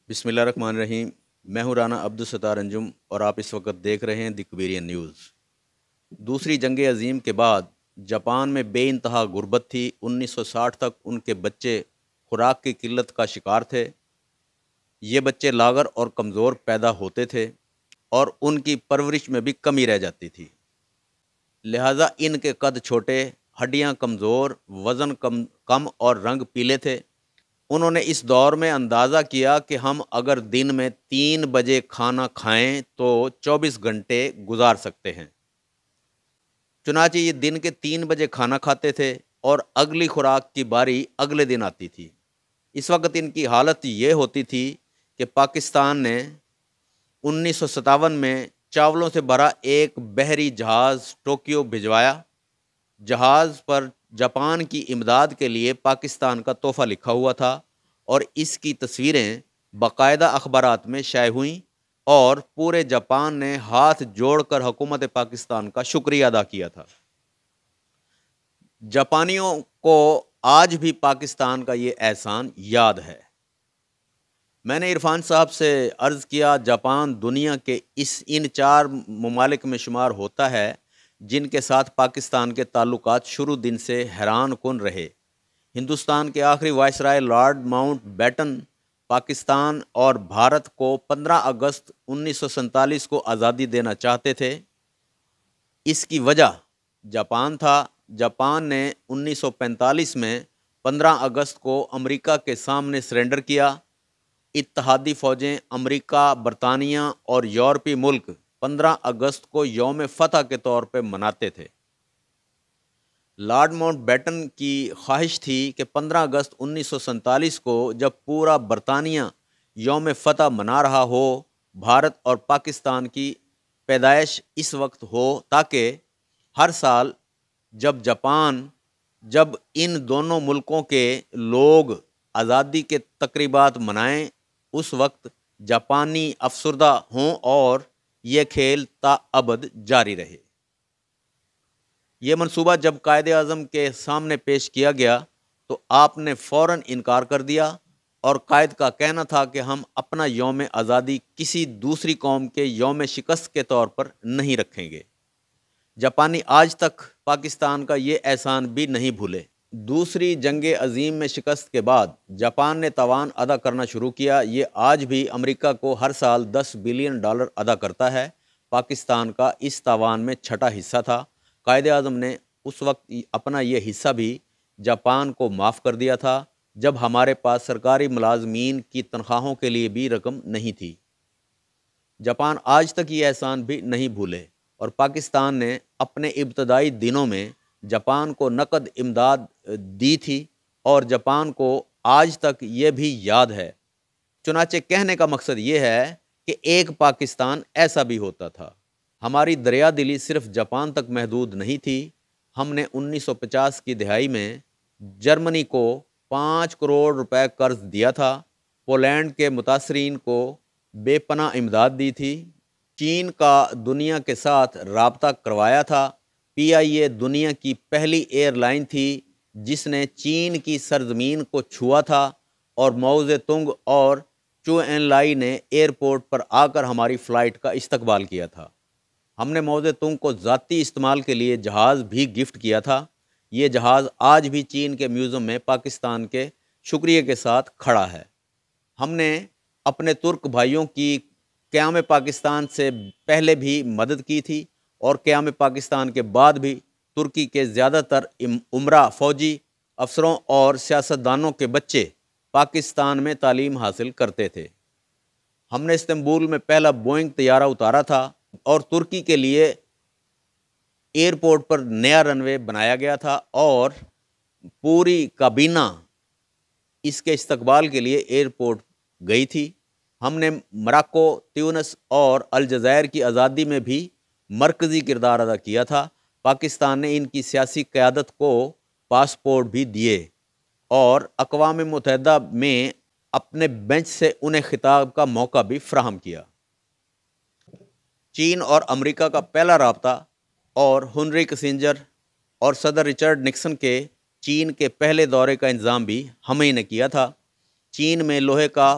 بسم اللہ الرحمن الرحیم۔ میں ہوں رانا عبدالستار انجم اور آپ اس وقت دیکھ رہے ہیں دی کبیرین نیوز۔ دوسری جنگ عظیم کے بعد جاپان میں بے انتہا غربت تھی۔ 1960 تک ان کے بچے خوراک کی قلت کا شکار تھے۔ یہ بچے لاغر اور کمزور پیدا ہوتے تھے اور ان کی پرورش میں بھی کمی رہ جاتی تھی، لہٰذا ان کے قد چھوٹے، ہڈیاں کمزور، وزن کم اور رنگ پیلے تھے۔ انہوں نے اس دور میں اندازہ کیا کہ ہم اگر دن میں 3 بجے کھانا کھائیں تو 24 گھنٹے گزار سکتے ہیں۔ چنانچہ یہ دن کے 3 بجے کھانا کھاتے تھے اور اگلی خوراک کی باری اگلے دن آتی تھی۔ اس وقت ان کی حالت یہ ہوتی تھی کہ پاکستان نے 1957 میں چاولوں سے بھرا ایک بحری جہاز ٹوکیو بھجوایا۔ جہاز پر جاپان کی امداد کے لیے پاکستان کا تحفہ لکھا ہوا تھا اور اس کی تصویریں باقاعدہ اخبارات میں شائع ہوئیں اور پورے جاپان نے ہاتھ جوڑ کر حکومت پاکستان کا شکریہ ادا کیا تھا۔ جاپانیوں کو آج بھی پاکستان کا یہ احسان یاد ہے۔ میں نے عرفان صاحب سے عرض کیا، جاپان دنیا کے ان 4 ممالک میں شمار ہوتا ہے جن کے ساتھ پاکستان کے تعلقات شروع دن سے حیران کن رہے۔ ہندوستان کے آخری viceroy lord Mountbatten Pakistan اور بھارت کو 15 اگست 1947 کو آزادی دینا چاہتے تھے۔ اس کی وجہ جاپان تھا۔ جاپان نے 1945 میں 15 اگست کو امریکہ کے سامنے سرنڈر کیا۔ اتحادی فوجیں امریکہ، برطانیہ اور یورپی ملک 15 اگست کو یوم فتح کے طور پہ مناتے تھے۔ لارڈ ماؤنٹ بیٹن کی خواہش تھی کہ 15 اگست 1947 کو جب پورا برطانیہ یوم فتح منا رہا ہو، بھارت اور پاکستان کی پیدائش اس وقت ہو تاکہ ہر سال جب ان دونوں ملکوں کے لوگ آزادی کے تقریبات منائیں، اس وقت جاپانی افسردہ ہوں اور یہ کھیل تا ابد جاری رہے۔ یہ منصوبہ جب قائد اعظم کے سامنے پیش کیا گیا تو آپ نے فوراً انکار کر دیا اور قائد کا کہنا تھا کہ ہم اپنا یوم آزادی کسی دوسری قوم کے یوم شکست کے طور پر نہیں رکھیں گے۔ جاپانی آج تک پاکستان کا یہ احسان بھی نہیں بھولے۔ دوسری جنگ عظیم میں شکست کے بعد جاپان نے تاوان ادا کرنا شروع کیا۔ یہ آج بھی امریکہ کو ہر سال $10 بلین ادا کرتا ہے۔ پاکستان کا اس تاوان میں چھٹا حصہ تھا۔ قائد اعظم نے اس وقت اپنا یہ حصہ بھی جاپان کو معاف کر دیا تھا جب ہمارے پاس سرکاری ملازمین کی تنخواہوں کے لیے بھی رقم نہیں تھی۔ جاپان آج تک یہ احسان بھی نہیں بھولے اور پاکستان نے اپنے ابتدائی دنوں میں جاپان کو نقد امداد دی تھی اور جاپان کو آج تک یہ بھی یاد ہے۔ چنانچہ کہنے کا مقصد یہ ہے کہ ایک پاکستان ایسا بھی ہوتا تھا۔ ہماری دریا دلی صرف جاپان تک محدود نہیں تھی۔ ہم نے 1950 کی دہائی میں جرمنی کو 5 کروڑ روپے قرض دیا تھا، پولینڈ کے متاثرین کو بے پناہ امداد دی تھی، چین کا دنیا کے ساتھ رابطہ کروایا تھا۔ PIA دنیا کی پہلی ایئر لائن تھی جس نے چین کی سرزمین کو چھوا تھا اور ماؤ زے تونگ اور چو این لائی نے ایئرپورٹ پر آ کر ہماری فلائٹ کا استقبال کیا تھا۔ ہم نے ماؤ زے تونگ کو ذاتی استعمال کے لیے جہاز بھی گفٹ کیا تھا۔ یہ جہاز آج بھی چین کے میوزیم میں پاکستان کے شکریہ کے ساتھ کھڑا ہے۔ ہم نے اپنے ترک بھائیوں کی قیام پاکستان سے پہلے بھی مدد کی تھی اور قیام پاکستان کے بعد بھی ترکی کے زیادہ تر عمرہ، فوجی افسروں اور سیاستدانوں کے بچے پاکستان میں تعلیم حاصل کرتے تھے۔ ہم نے استنبول میں پہلا بوئنگ طیارہ اتارا تھا اور ترکی کے لیے ایئرپورٹ پر نیا رن وے بنایا گیا تھا اور پوری کابینہ اس کے استقبال کے لیے ایئرپورٹ گئی تھی۔ ہم نے موراکو، تیونس اور الجزائر کی آزادی میں بھی مرکزی کردار ادا کیا تھا۔ پاکستان نے ان کی سیاسی قیادت کو پاسپورٹ بھی دیے اور اقوام متحدہ میں اپنے بینچ سے انہیں خطاب کا موقع بھی فراہم کیا۔ چین اور امریکہ کا پہلا رابطہ اور ہنری کسنجر اور صدر رچرڈ نکسن کے چین کے پہلے دورے کا انتظام بھی ہم ہی نے کیا تھا۔ چین میں لوہے کا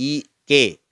EK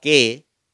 K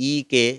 EK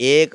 $1